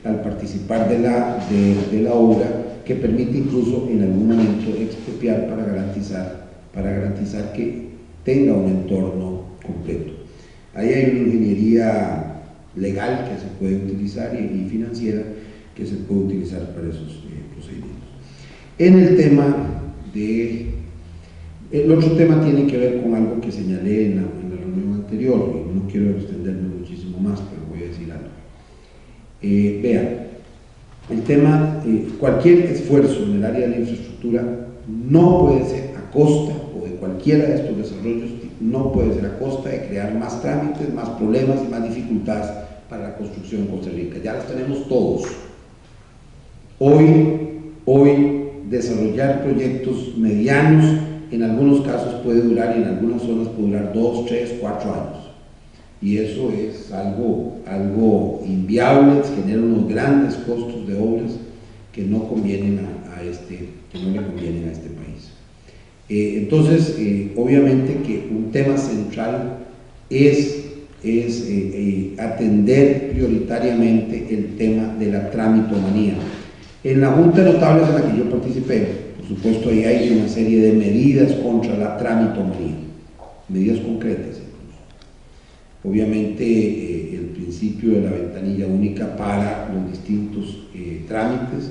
al participar de la obra, que permite incluso en algún momento expropiar para garantizar que tenga un entorno completo. Ahí hay una ingeniería legal que se puede utilizar y financiera que se puede utilizar para esos procedimientos. En el tema el otro tema tiene que ver con algo que señalé en la reunión anterior, y no quiero extenderme muchísimo más, pero voy a decir algo. Vean, el tema, cualquier esfuerzo en el área de la infraestructura no puede ser a costa, o de cualquiera de estos desarrollos, no puede ser a costa de crear más trámites, más problemas y más dificultades para la construcción en Costa Rica. Ya las tenemos todos. Hoy desarrollar proyectos medianos en algunos casos puede durar, y en algunas zonas puede durar 2, 3, 4 años, y eso es algo inviable, genera unos grandes costos de obras que no le convienen a este país. Entonces, obviamente que un tema central es atender prioritariamente el tema de la tramitomanía. En la Junta de Notables en la que yo participé, por supuesto, ahí hay una serie de medidas contra la tramitomanía, medidas concretas incluso. obviamente el principio de la ventanilla única para los distintos trámites,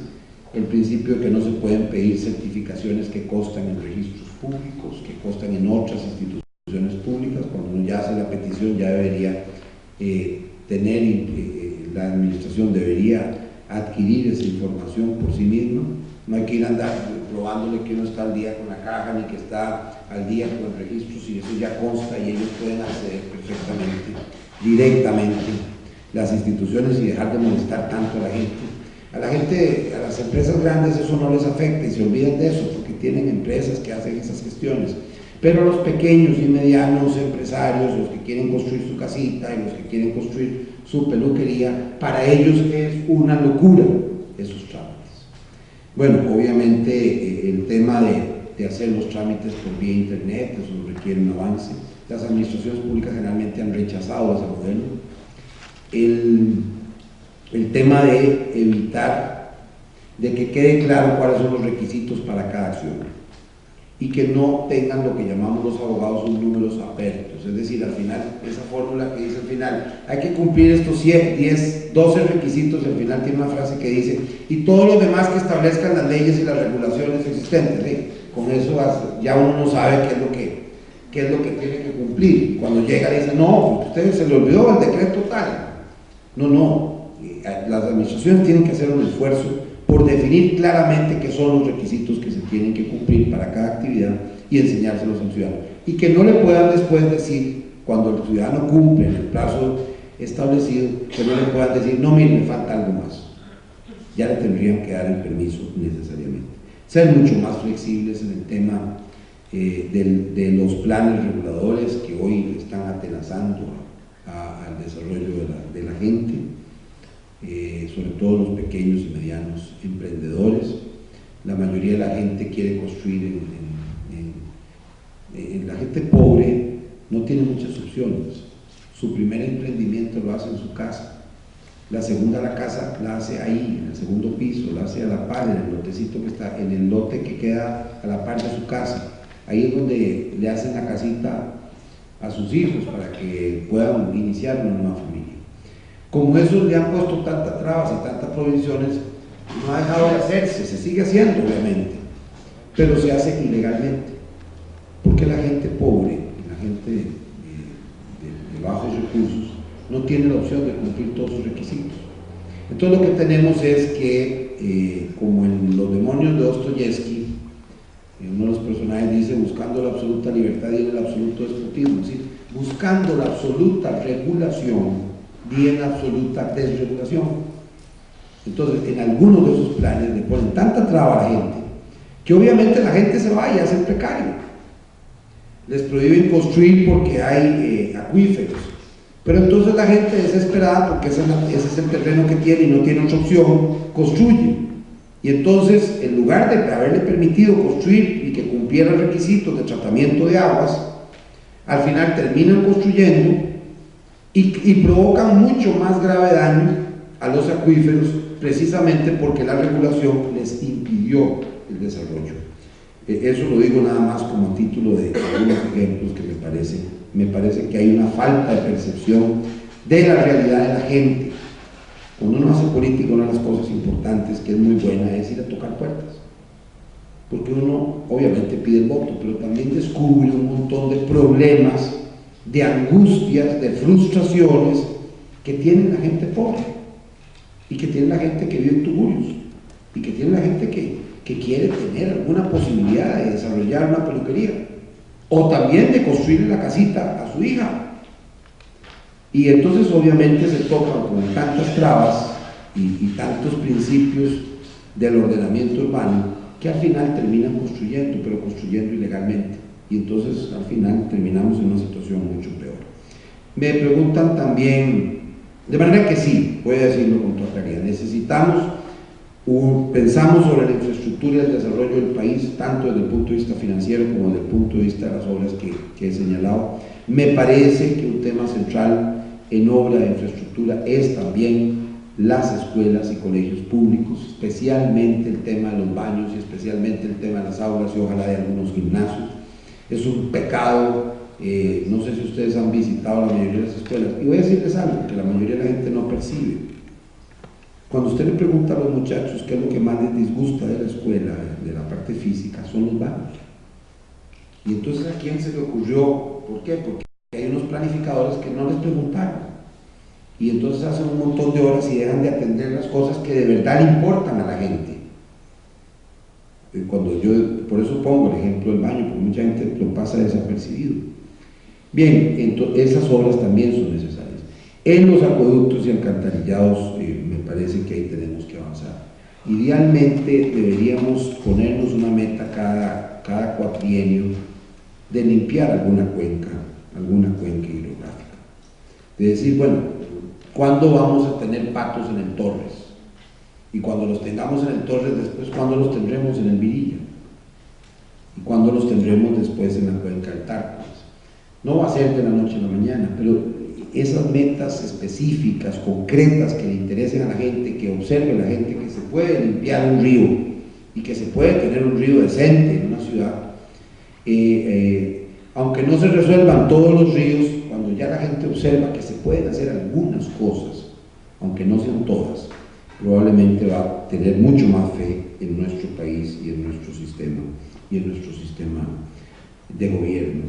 el principio de que no se pueden pedir certificaciones que constan en registros públicos, que constan en otras instituciones públicas. Cuando uno ya hace la petición ya debería la administración debería adquirir esa información por sí misma. No hay que ir a andar probándole que uno está al día con la caja ni que está al día con el registro, si eso ya consta y ellos pueden acceder perfectamente, directamente, las instituciones, y dejar de molestar tanto a la gente. A la gente, a las empresas grandes eso no les afecta y se olvidan de eso porque tienen empresas que hacen esas gestiones. Pero los pequeños y medianos empresarios, los que quieren construir su casita y los que quieren construir su peluquería, para ellos es una locura esos trámites. Bueno, obviamente el tema de hacer los trámites por vía internet, eso requiere un avance. Las administraciones públicas generalmente han rechazado ese modelo. El tema de evitar de que quede claro cuáles son los requisitos para cada acción y que no tengan lo que llamamos los abogados sus números apertos, es decir, al final, esa fórmula que dice al final, hay que cumplir estos 10, 12 requisitos, y al final tiene una frase que dice, y todos los demás que establezcan las leyes y las regulaciones existentes, ¿sí? Con eso ya uno no sabe qué es lo que tiene que cumplir. Cuando llega dice, no, a ustedes se le olvidó el decreto tal. No, las administraciones tienen que hacer un esfuerzo por definir claramente qué son los requisitos que se tienen que cumplir para cada actividad y enseñárselos al ciudadano. Y que no le puedan después decir, cuando el ciudadano cumple en el plazo establecido, que no le puedan decir, no, mire, me falta algo más. Ya le tendrían que dar el permiso necesariamente. Ser mucho más flexibles en el tema de los planes reguladores que hoy están atenazando al desarrollo de la gente. Sobre todo los pequeños y medianos emprendedores. La mayoría de la gente quiere construir la gente pobre no tiene muchas opciones. Su primer emprendimiento lo hace en su casa, la segunda la casa la hace ahí, en el segundo piso, la hace a la par, en el lotecito que está, en el lote que queda a la par de su casa. Ahí es donde le hacen la casita a sus hijos para que puedan iniciar una nueva familia. Como eso le han puesto tantas trabas y tantas prohibiciones, no ha dejado de hacerse, se sigue haciendo obviamente, pero se hace ilegalmente, porque la gente pobre y la gente de bajos recursos no tiene la opción de cumplir todos sus requisitos. Entonces lo que tenemos es que, como en Los demonios de Dostoyevsky, uno de los personajes dice, buscando la absoluta libertad y el absoluto despotismo, es decir, buscando la absoluta regulación y en absoluta desregulación. Entonces, en algunos de esos planes le ponen tanta traba a la gente que obviamente la gente se va y hace precario. Les prohíben construir porque hay acuíferos, pero entonces la gente desesperada, porque ese es el terreno que tiene y no tiene otra opción, construye. Y entonces, en lugar de haberle permitido construir y que cumpliera requisitos de tratamiento de aguas, al final terminan construyendo y provocan mucho más grave daño a los acuíferos, precisamente porque la regulación les impidió el desarrollo. Eso lo digo nada más como a título de algunos ejemplos que me parece que hay una falta de percepción de la realidad de la gente. Cuando uno hace política, una de las cosas importantes que es muy buena es ir a tocar puertas, porque uno obviamente pide el voto, pero también descubre un montón de problemas, de angustias, de frustraciones que tiene la gente pobre y que tiene la gente que vive en tugurios y que tiene la gente que quiere tener alguna posibilidad de desarrollar una peluquería o también de construir la casita a su hija. Y entonces obviamente se tocan con tantas trabas y tantos principios del ordenamiento urbano que al final terminan construyendo, pero construyendo ilegalmente. Y entonces al final terminamos en una situación mucho peor. Me preguntan también, de manera que sí, voy a decirlo con toda claridad, pensamos sobre la infraestructura y el desarrollo del país, tanto desde el punto de vista financiero como desde el punto de vista de las obras que he señalado. Me parece que un tema central en obra de infraestructura es también las escuelas y colegios públicos, especialmente el tema de los baños y especialmente el tema de las aulas y ojalá de algunos gimnasios. Es un pecado No sé si ustedes han visitado la mayoría de las escuelas, y voy a decirles algo que la mayoría de la gente no percibe. Cuando usted le pregunta a los muchachos qué es lo que más les disgusta de la escuela, de la parte física, son los baños. Y entonces, ¿a quién se le ocurrió? ¿Por qué? Porque hay unos planificadores que no les preguntaron. Y entonces hacen un montón de horas y dejan de atender las cosas que de verdad le importan a la gente. Cuando yo, por eso pongo el ejemplo del baño, porque mucha gente lo pasa desapercibido. Bien, entonces esas obras también son necesarias. En los acueductos y alcantarillados me parece que ahí tenemos que avanzar. Idealmente deberíamos ponernos una meta cada cuatrienio de limpiar alguna cuenca hidrográfica. De decir, bueno, ¿cuándo vamos a tener patos en el Torres? Y cuando los tengamos en el Torres, después, ¿cuándo los tendremos en el Virilla? ¿Y cuándo los tendremos después en la cuenca del Tárcoles? No va a ser de la noche a la mañana, pero esas metas específicas, concretas, que le interesen a la gente, que observe a la gente que se puede limpiar un río y que se puede tener un río decente en una ciudad, aunque no se resuelvan todos los ríos, cuando ya la gente observa que se pueden hacer algunas cosas, aunque no sean todas, probablemente va a tener mucho más fe en nuestro país y en nuestro sistema de gobierno.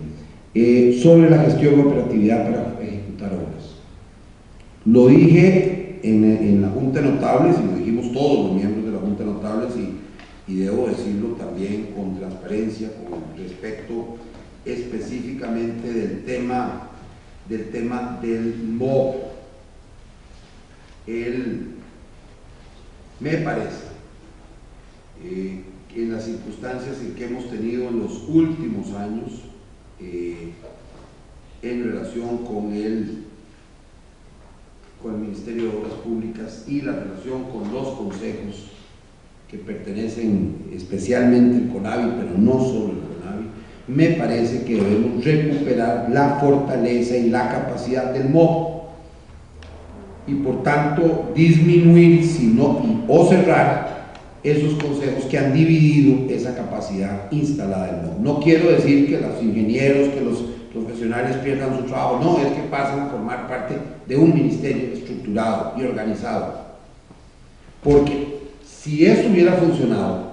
Sobre la gestión y operatividad para ejecutar obras. Lo dije en la Junta de Notables, y lo dijimos todos los miembros de la Junta de Notables, y debo decirlo también con transparencia, con respecto específicamente del tema del MOB. Me parece que en las circunstancias en que hemos tenido en los últimos años, en relación con el Ministerio de Obras Públicas y la relación con los consejos que pertenecen especialmente al CONAVI, pero no solo al CONAVI, me parece que debemos recuperar la fortaleza y la capacidad del MOB y por tanto disminuir o cerrar esos consejos que han dividido esa capacidad instalada del MOB. No quiero decir que los ingenieros, que los profesionales pierdan su trabajo, no, es que pasan a formar parte de un ministerio estructurado y organizado. Porque si eso hubiera funcionado,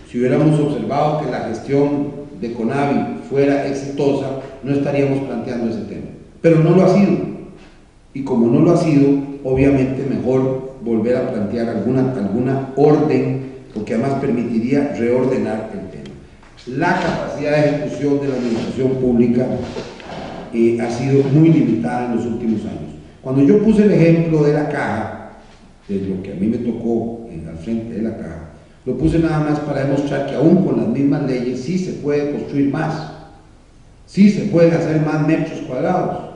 si hubiéramos observado que la gestión de CONAVI fuera exitosa, no estaríamos planteando ese tema. Pero no lo ha sido. Y como no lo ha sido, obviamente mejor volver a plantear alguna orden, porque además permitiría reordenar el tema. La capacidad de ejecución de la administración pública ha sido muy limitada en los últimos años. Cuando yo puse el ejemplo de la caja, de lo que a mí me tocó al frente de la caja, lo puse nada más para demostrar que aún con las mismas leyes sí se puede construir más, sí se pueden hacer más metros cuadrados,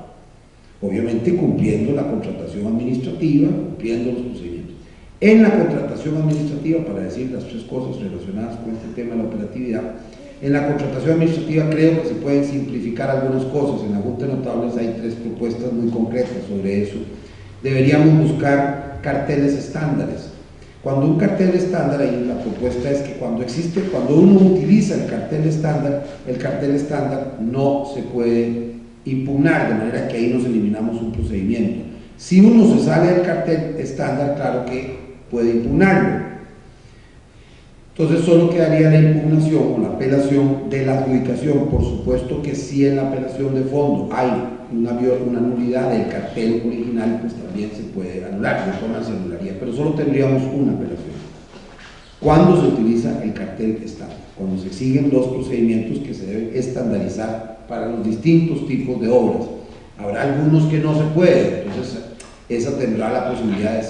obviamente cumpliendo la contratación administrativa, cumpliendo los procedimientos. En la contratación administrativa, para decir las tres cosas relacionadas con este tema de la operatividad, en la contratación administrativa creo que se pueden simplificar algunas cosas. En la Junta de Notables hay 3 propuestas muy concretas sobre eso. Deberíamos buscar carteles estándares. Cuando un cartel estándar, ahí la propuesta es que cuando uno utiliza el cartel estándar no se puede impugnar, de manera que ahí nos eliminamos un procedimiento. Si uno se sale del cartel estándar, claro que puede impugnarlo. Entonces solo quedaría la impugnación o la apelación de la adjudicación. Por supuesto que si en la apelación de fondo hay una nulidad del cartel original, pues también se puede anular, de forma se anularía, pero solo tendríamos una apelación. ¿Cuándo se utiliza el cartel estándar? Cuando se siguen 2 procedimientos que se deben estandarizar para los distintos tipos de obras. Habrá algunos que no se pueden, entonces esa tendrá la posibilidad de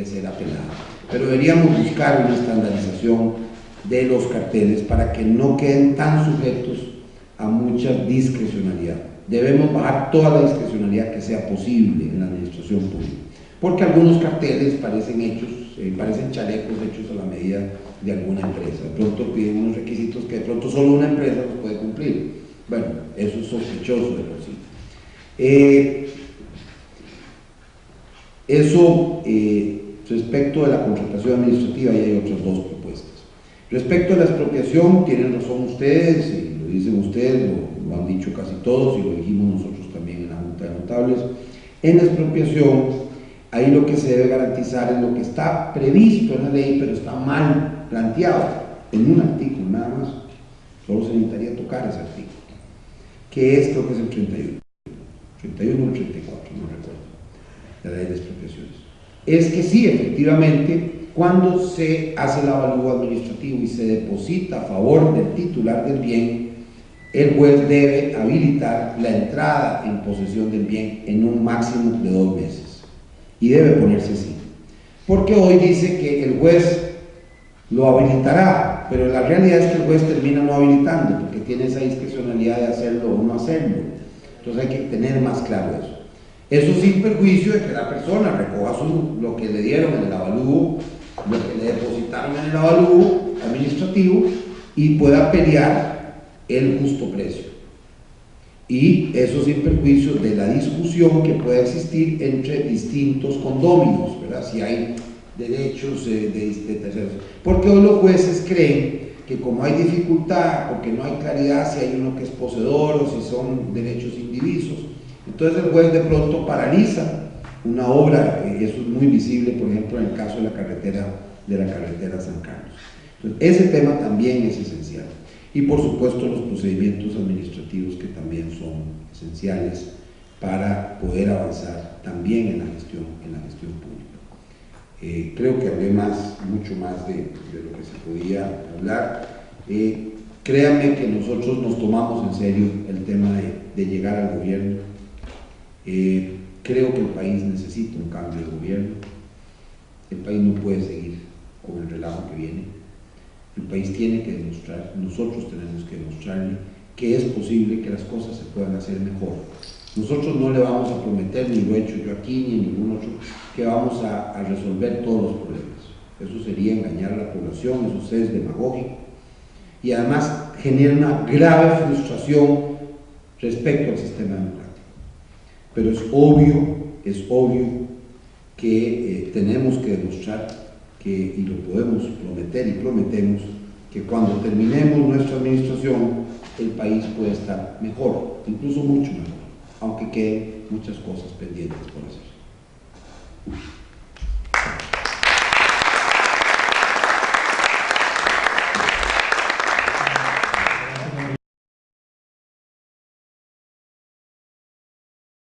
ser apelada. Pero deberíamos buscar una estandarización de los carteles para que no queden tan sujetos a mucha discrecionalidad. Debemos bajar toda la discrecionalidad que sea posible en la administración pública, porque algunos carteles parecen chalecos hechos a la medida de alguna empresa. De pronto piden unos requisitos que de pronto solo una empresa los puede cumplir. Bueno, eso es sospechoso de por sí. Respecto de la contratación administrativa, y hay otras 2 propuestas. Respecto a la expropiación, tienen razón ustedes, y lo dicen ustedes, lo han dicho casi todos, y lo dijimos nosotros también en la Junta de Notables. En la expropiación, ahí lo que se debe garantizar es lo que está previsto en la ley, pero está mal planteado en un artículo nada más. Solo se necesitaría tocar ese artículo, que es, creo que es el 31 o el 34, no recuerdo, de la ley de expropiaciones. Es que sí, efectivamente, cuando se hace el avalúo administrativo y se deposita a favor del titular del bien, el juez debe habilitar la entrada en posesión del bien en un máximo de 2 meses. Y debe ponerse así. Porque hoy dice que el juez lo habilitará, pero la realidad es que el juez termina no habilitando, porque tiene esa discrecionalidad de hacerlo o no hacerlo. Entonces hay que tener más claro eso. Eso sin perjuicio de que la persona recoja lo que le dieron en el avalúo, lo que le depositaron en el avalúo administrativo, y pueda pelear el justo precio. Y eso sin perjuicio de la discusión que pueda existir entre distintos condóminos, ¿verdad? Si hay derechos de terceros. Porque hoy los jueces creen que como hay dificultad, porque no hay claridad si hay uno que es poseedor o si son derechos indivisos, entonces el juez de pronto paraliza una obra, y eso es muy visible, por ejemplo, en el caso de la carretera San Carlos. Entonces, ese tema también es esencial. Y por supuesto los procedimientos administrativos, que también son esenciales para poder avanzar también en la gestión pública. Creo que hablé mucho más de lo que se podía hablar. Créanme que nosotros nos tomamos en serio el tema de llegar al gobierno. Creo que el país necesita un cambio de gobierno. El país no puede seguir con el relajo que viene. El país tiene que demostrar, nosotros tenemos que demostrarle que es posible que las cosas se puedan hacer mejor. Nosotros no le vamos a prometer, ni lo he hecho yo aquí, ni en ningún otro, que vamos a resolver todos los problemas. Eso sería engañar a la población, eso es demagógico. Y además genera una grave frustración respecto al sistema democrático. Pero es obvio que tenemos que demostrar y lo podemos prometer y prometemos, que cuando terminemos nuestra administración el país puede estar mejor, incluso mucho mejor, aunque queden muchas cosas pendientes por hacer.